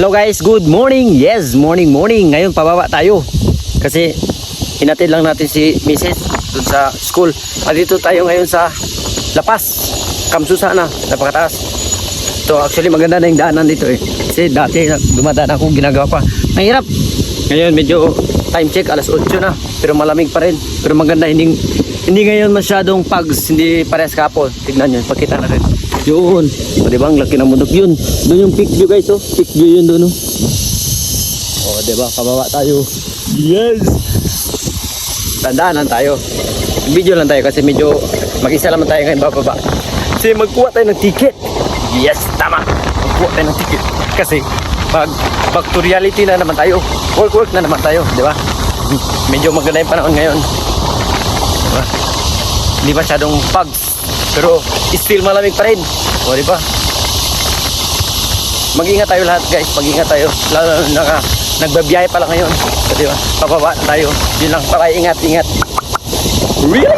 Hello guys, good morning. Yes, morning. Ngayon pababa tayo. Kasi hinatid lang natin si Mrs. dun sa school. At dito tayo ngayon sa Lapas. Kamsusa na, napakataas. So actually maganda na yung daanan dito eh. Kasi dati dumadaan ako, ginagawa pa. Ang hirap. Ngayon medyo time check, alas 8 na. Pero malamig pa rin. Pero maganda, hindi ngayon masyadong pags, hindi parehas kapon. Tignan nyo, pakita na rin. Yun, o diba ang laki ng bundok yun. Doon yung peak view guys, oh. Peak view yun doon, oh. O diba, pababa tayo. Yes! Tandaan lang tayo. Video lang tayo kasi medyo mag-isa naman tayo ngayon bababa. Kasi magkuha tayo ng ticket. Yes, tama. Magkuha tayo ng ticket. Kasi back to reality na naman tayo. Work na naman tayo, diba? Medyo maganda yung panahon ngayon. Diba? Hindi masyadong pags. Pero still malamig pa rin. O diba? Mag-ingat tayo lahat guys. Mag-ingat tayo. Lalo na nagbabiyahe pala ngayon. O diba? Pababa tayo. Yun lang. Para ingat. Really?